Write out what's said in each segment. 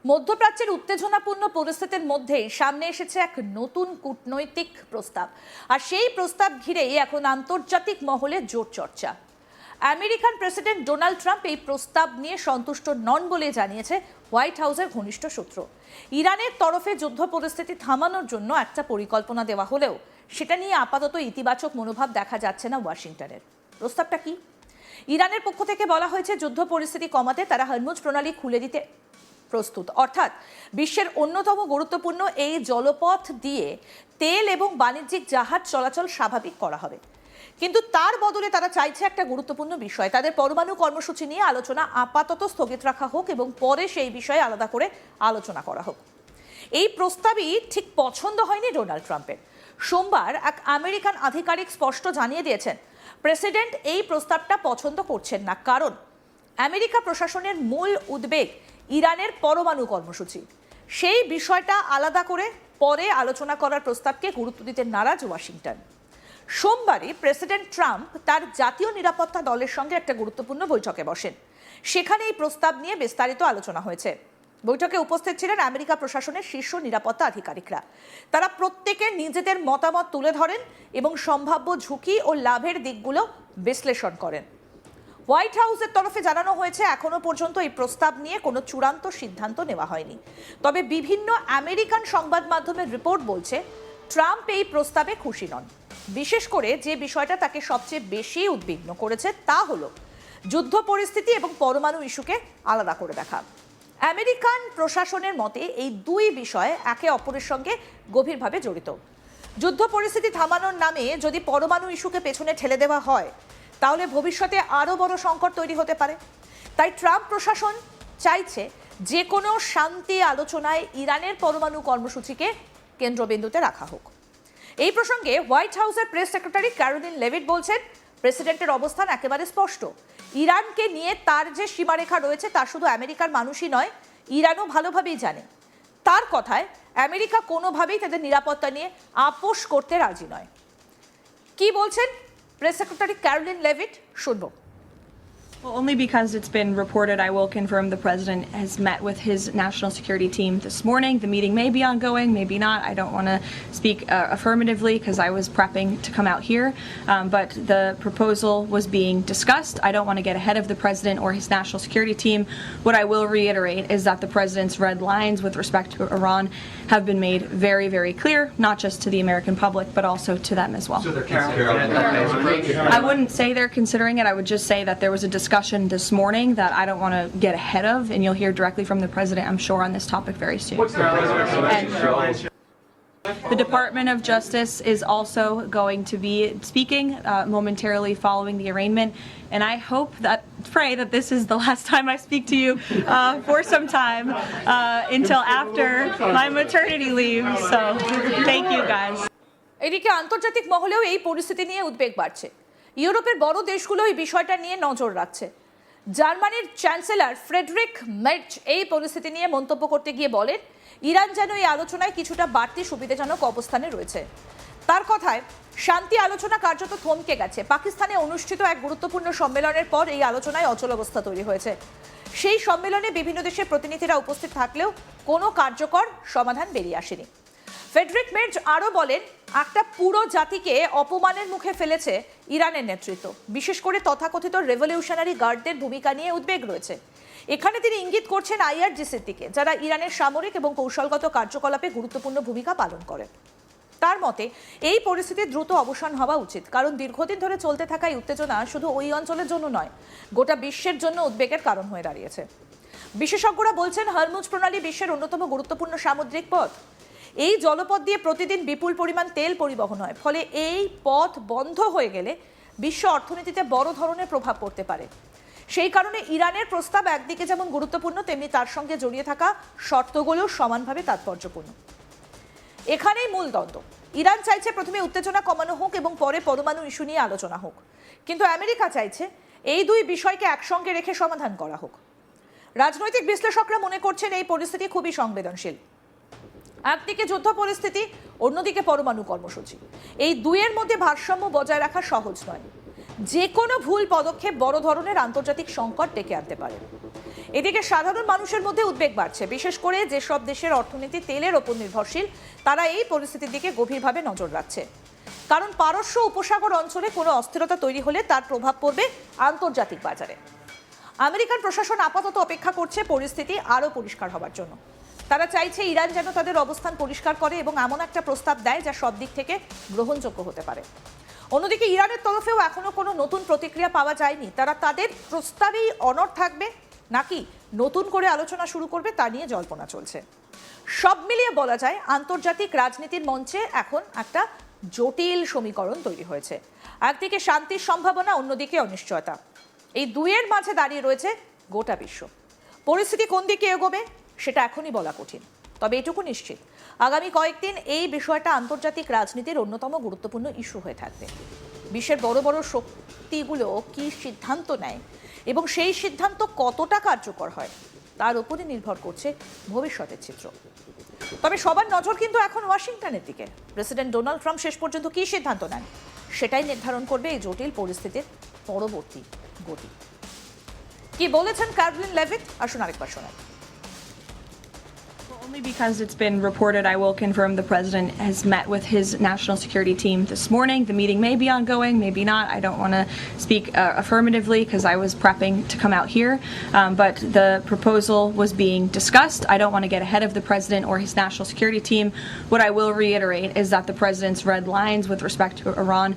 মধ্যপ্রাচ্যের উত্তেজনাপূর্ণ পরিস্থিতির মধ্যেই সামনে এসেছে এক নতুন কূটনৈতিক প্রস্তাব, আর সেই প্রস্তাব ঘিরেই এখন আন্তর্জাতিক মহলে জোর চর্চা। আমেরিকান প্রেসিডেন্ট ডোনাল্ড ট্রাম্প এই প্রস্তাব নিয়ে সন্তুষ্ট নন বলে জানিয়েছে হোয়াইট হাউসের ঘনিষ্ঠ সূত্র। ইরানের তরফে যুদ্ধ পরিস্থিতি থামানোর জন্য একটা পরিকল্পনা দেওয়া হলেও সেটা নিয়ে আপাতত ইতিবাচক মনোভাব দেখা যাচ্ছে না ওয়াশিংটনের। প্রস্তাবটা কি? ইরানের পক্ষ থেকে বলা হয়েছে যুদ্ধ পরিস্থিতি কমাতে তারা হরমুজ প্রণালী খুলে দিতে প্রস্তুত, অর্থাৎ বিশ্বের অন্যতম গুরুত্বপূর্ণ এই জলপথ দিয়ে তেল এবং বাণিজ্যিক জাহাজ চলাচল স্বাভাবিক করা হবে। কিন্তু তার বদলে তারা চাইছে একটা গুরুত্বপূর্ণ বিষয়, তাদের পরমাণু কর্মসূচি নিয়ে আলোচনা আপাতত স্থগিত রাখা হোক এবং পরে সেই বিষয়ে আলাদা করে আলোচনা করা হোক। এই প্রস্তাবই ঠিক পছন্দ হয়নি ডোনাল্ড ট্রাম্পের। সোমবার এক আমেরিকান আধিকারিক স্পষ্ট জানিয়ে দিয়েছেন প্রেসিডেন্ট এই প্রস্তাবটা পছন্দ করছেন না, কারণ আমেরিকা প্রশাসনের মূল উদ্বেগ ইরানের পরমাণু কর্মসূচি। সেই বিষয়টা আলাদা করে পরে আলোচনা করার প্রস্তাবকে গুরুত্ব দিতে নারাজ ওয়াশিংটন। সোমবারই প্রেসিডেন্ট ট্রাম্প তার জাতীয় নিরাপত্তা দলের সঙ্গে একটা গুরুত্বপূর্ণ বৈঠকে বসেন। সেখানে এই প্রস্তাব নিয়ে বিস্তারিত আলোচনা হয়েছে। বৈঠকে উপস্থিত ছিলেন আমেরিকা প্রশাসনের শীর্ষ নিরাপত্তা আধিকারিকরা। তারা প্রত্যেকে নিজেদের মতামত তুলে ধরেন এবং সম্ভাব্য ঝুঁকি ও লাভের দিকগুলো বিশ্লেষণ করেন। হোয়াইট হাউসের তরফে জানানো হয়েছে এখনো পর্যন্ত এই প্রস্তাব নিয়ে কোনো চূড়ান্ত সিদ্ধান্ত নেওয়া হয়নি। তবে বিভিন্ন আমেরিকান সংবাদ মাধ্যমের রিপোর্ট বলছে ট্রাম্প এই প্রস্তাবে খুশি নন। বিশেষ করে যে বিষয়টা তাকে সবচেয়ে বেশি উদ্বিগ্ন করেছে তা হলো যুদ্ধ পরিস্থিতি এবং পরমাণু ইস্যুকে আলাদা করে দেখা। আমেরিকান প্রশাসনের মতে এই দুই বিষয় একে অপরের সঙ্গে গভীরভাবে জড়িত। যুদ্ধ পরিস্থিতি থামানোর নামে যদি পরমাণু ইস্যুকে পেছনে ঠেলে দেওয়া হয় তাহলে ভবিষ্যতে আরও বড় সংকট তৈরি হতে পারে। তাই ট্রাম্প প্রশাসন চাইছে যে কোনো শান্তি আলোচনায় ইরানের পরমাণু কর্মসূচিকে কেন্দ্রবিন্দুতে রাখা হোক। এই প্রসঙ্গে হোয়াইট হাউসের প্রেস সেক্রেটারি ক্যারোলিন লেভিট বলছেন প্রেসিডেন্টের অবস্থান একেবারে স্পষ্ট। ইরানকে নিয়ে তার যে সীমারেখা রয়েছে তা শুধু আমেরিকার মানুষই নয়, ইরানও ভালোভাবেই জানে। তার কথায় আমেরিকা কোনোভাবেই তাদের নিরাপত্তা নিয়ে আপোষ করতে রাজি নয়। কি বলছেন প্রেস সেক্রেটারি ক্যারোলিন লেভিট, শুনবো। Well, only because it's been reported, I will confirm the president has met with his national security team this morning. The meeting may be ongoing, maybe not. I don't want to speak affirmatively because I was prepping to come out here, but the proposal was being discussed. I don't want to get ahead of the president or his national security team. What I will reiterate is that the president's red lines with respect to Iran have been made very, very clear, not just to the American public, but also to them as well. So they're I wouldn't say they're considering it. I would just say that there was a discussion this morning that I don't want to get ahead of, and you'll hear directly from the president, I'm sure, on this topic very soon. The Department of Justice is also going to be speaking momentarily following the arraignment, and I pray that this is the last time I speak to you for some time until after my maternity leave. So thank you guys. এদিকে আন্তর্জাতিক মহলেও এই পরিস্থিতি নিয়ে উদ্বেগ বাড়ছে। ইউরোপের বড় দেশগুলো এই বিষয়টা নিয়ে নজর রাখছে। জার্মানির চ্যান্সেলর ফ্রেডরিক মের্চ এই পরিস্থিতি নিয়ে মন্তব্য করতে গিয়ে বলেন ইরান যেন এই আলোচনায় কিছুটা বাড়তি সুবিধাজনক অবস্থানে রয়েছে। তার কথায় শান্তি আলোচনা কার্যত থমকে গেছে। পাকিস্তানে অনুষ্ঠিত এক গুরুত্বপূর্ণ সম্মেলনের পর এই আলোচনায় অচলাবস্থা তৈরি হয়েছে। সেই সম্মেলনে বিভিন্ন দেশের প্রতিনিধিরা উপস্থিত থাকলেও কোনো কার্যকর সমাধান বেরিয়ে আসেনি। ফ্রেডরিক মের্চ আরও বলেন একটা পুরো জাতিকে অপমানের মুখে ফেলেছে ইরানের নেতৃত্ব, বিশেষ করে তথাকথিত রেভলিউশনারি গার্ডদের ভূমিকা নিয়ে উদ্বেগ রয়েছে। এখানে তিনি ইঙ্গিত করছেন আইআরজিসির দিকে, যারা ইরানের সামরিক এবং কৌশলগত কার্যকলাপে গুরুত্বপূর্ণ ভূমিকা পালন করে। তার মতে এই পরিস্থিতির দ্রুত অবসান হওয়া উচিত, কারণ দীর্ঘদিন ধরে চলতে থাকা এই উত্তেজনা শুধু ওই অঞ্চলের জন্য নয়, গোটা বিশ্বের জন্য উদ্বেগের কারণ হয়ে দাঁড়িয়েছে। বিশেষজ্ঞরা বলছেন হরমুজ প্রণালী বিশ্বের অন্যতম গুরুত্বপূর্ণ সামুদ্রিক পথ। এই জলপথ দিয়ে প্রতিদিন বিপুল পরিমাণ তেল পরিবহন হয়, ফলে এই পথ বন্ধ হয়ে গেলে বিশ্ব অর্থনীতিতে বড় ধরনের প্রভাব পড়তে পারে। সেই কারণে ইরানের প্রস্তাব একদিকে যেমন গুরুত্বপূর্ণ, তেমনি তার সঙ্গে জড়িয়ে থাকা শর্তগুলো সমানভাবে তাৎপর্যপূর্ণ। এখানেই মূল দ্বন্দ্ব। ইরান চাইছে প্রথমে উত্তেজনা কমানো হোক এবং পরে পরমাণু ইস্যু নিয়ে আলোচনা হোক, কিন্তু আমেরিকা চাইছে এই দুই বিষয়কে একসঙ্গে রেখে সমাধান করা হোক। রাজনৈতিক বিশ্লেষকরা মনে করছেন এই পরিস্থিতি খুবই সংবেদনশীল। একদিকে যুদ্ধ পরিস্থিতি, অন্যদিকে পরমাণু কর্মসূচি। এই দুইয়ের মধ্যে ভারসাম্য বজায় রাখা সহজ নয়। যে কোনো ভুল পদক্ষেপ বড় ধরনের আন্তর্জাতিক সংকট ডেকে আনতে পারে। এদিকে সাধারণ মানুষের মধ্যে উদ্বেগ বাড়ছে, বিশেষ করে যেসব দেশের অর্থনীতি তেলের ওপর নির্ভরশীল তারা এই পরিস্থিতির দিকে গভীরভাবে নজর রাখছে। কারণ পারস্য উপসাগর অঞ্চলে কোনো অস্থিরতা তৈরি হলে তার প্রভাব পড়বে আন্তর্জাতিক বাজারে। আমেরিকান প্রশাসন আপাতত অপেক্ষা করছে পরিস্থিতি আরও পরিষ্কার হবার জন্য। তারা চাইছে ইরান যেন তাদের অবস্থান পরিষ্কার করে এবং এমন একটা প্রস্তাব দেয় যা সব দিক থেকে গ্রহণযোগ্য হতে পারে। অন্যদিকে ইরানের তরফেও এখনো কোনো নতুন প্রতিক্রিয়া পাওয়া যায়নি। তারা তাদের প্রস্তাবেই অনড় থাকবে নাকি নতুন করে আলোচনা শুরু করবে তা নিয়ে জল্পনা চলছে। সব মিলিয়ে বলা যায় আন্তর্জাতিক রাজনীতির মঞ্চে এখন একটা জটিল সমীকরণ তৈরি হয়েছে। একদিকে শান্তির সম্ভাবনা, অন্যদিকে অনিশ্চয়তা। এই দুইয়ের মাঝে দাঁড়িয়ে রয়েছে গোটা বিশ্ব। পরিস্থিতি কোন দিকে এগোবে সেটা এখনই বলা কঠিন, তবে এটুকু নিশ্চিত আগামী কয়েকদিন এই বিষয়টা আন্তর্জাতিক রাজনীতির অন্যতম গুরুত্বপূর্ণ ইস্যু হয়ে থাকবে। বিশ্বের বড় বড় শক্তিগুলো কি সিদ্ধান্ত নেয় এবং সেই সিদ্ধান্ত কতটা কার্যকর হয় তার উপরই নির্ভর করছে ভবিষ্যতের চিত্র। তবে সবার নজর কিন্তু এখন ওয়াশিংটনের দিকে। প্রেসিডেন্ট ডোনাল্ড ট্রাম্প শেষ পর্যন্ত কী সিদ্ধান্ত নেন সেটাই নির্ধারণ করবে এই জটিল পরিস্থিতির পরবর্তী গতি। কি বলেছেন ক্যারলিন লেভিট, আসুন আরেকবার শোনাই। Only because it's been reported, I will confirm the president has met with his national security team this morning. The meeting may be ongoing, maybe not. I don't want to speak affirmatively because I was prepping to come out here. But the proposal was being discussed. I don't want to get ahead of the president or his national security team. What I will reiterate is that the president's red lines with respect to Iran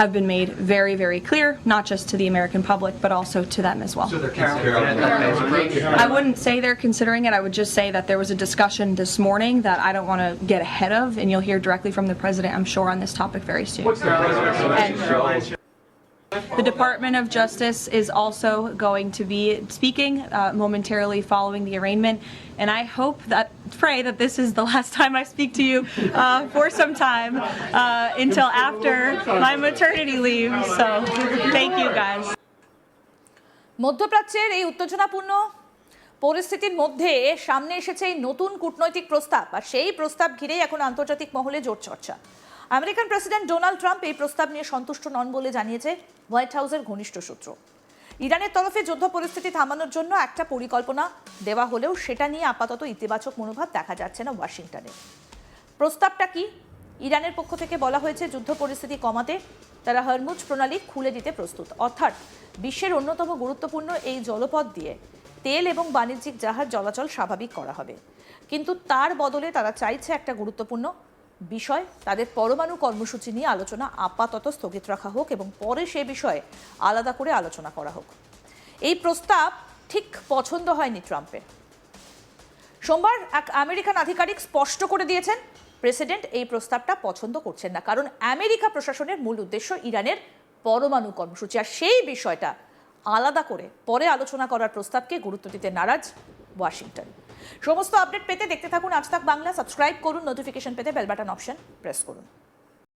have been made very, very clear, not just to the American public, but also to them as well. So they're considering that. I wouldn't say they're considering it. I would just say that there was a discussion this morning that I don't want to get ahead of, and you'll hear directly from the president, I'm sure, on this topic very soon. The Department of Justice is also going to be speaking momentarily following the arraignment, and I pray that this is the last time I speak to you for some time until after my maternity leave. So, thank you guys. মধ্যপ্রাচ্যের এই উত্তেজনাপূর্ণ পরিস্থিতির মধ্যে সামনে এসেছে এই নতুন কূটনৈতিক প্রস্তাব, আর সেই প্রস্তাব ঘিরেই এখন আন্তর্জাতিক মহলে জোর চর্চা। আমেরিকান প্রেসিডেন্ট ডোনাল্ড ট্রাম্প এই প্রস্তাব নিয়ে সন্তুষ্ট নন বলে জানিয়েছে হোয়াইট হাউসের ঘনিষ্ঠ সূত্র। ইরানের তরফে যুদ্ধ পরিস্থিতি থামানোর জন্য একটা পরিকল্পনা দেওয়া হলেও সেটা নিয়ে আপাতত ইতিবাচক মনোভাব দেখা যাচ্ছে না ওয়াশিংটনে। প্রস্তাবটা কি? ইরানের পক্ষ থেকে বলা হয়েছে যুদ্ধ পরিস্থিতি কমাতে তারা হরমুজ প্রণালী খুলে দিতে প্রস্তুত, অর্থাৎ বিশ্বের অন্যতম গুরুত্বপূর্ণ এই জলপথ দিয়ে তেল এবং বাণিজ্যিক জাহাজ চলাচল স্বাভাবিক করা হবে। কিন্তু তার বদলে তারা চাইছে একটা গুরুত্বপূর্ণ বিষয়, তাদের পরমাণু কর্মসূচি নিয়ে আলোচনা আপাতত স্থগিত রাখা হোক এবং পরে সে বিষয়ে আলাদা করে আলোচনা করা হোক। এই প্রস্তাব ঠিক পছন্দ হয়নি ট্রাম্পের। সোমবার এক আমেরিকান আধিকারিক স্পষ্ট করে দিয়েছেন প্রেসিডেন্ট এই প্রস্তাবটা পছন্দ করছেন না, কারণ আমেরিকা প্রশাসনের মূল উদ্দেশ্য ইরানের পরমাণু কর্মসূচি, আর সেই বিষয়টা আলাদা করে পরে আলোচনা করার প্রস্তাবকে গুরুত্ব দিতে নারাজ ওয়াশিংটন। সমস্ত আপডেট পেতে দেখতে থাকুন আজ তাক বাংলা, সাবস্ক্রাইব করুন, নোটিফিকেশন পেতে বেল বাটন অপশন প্রেস করুন।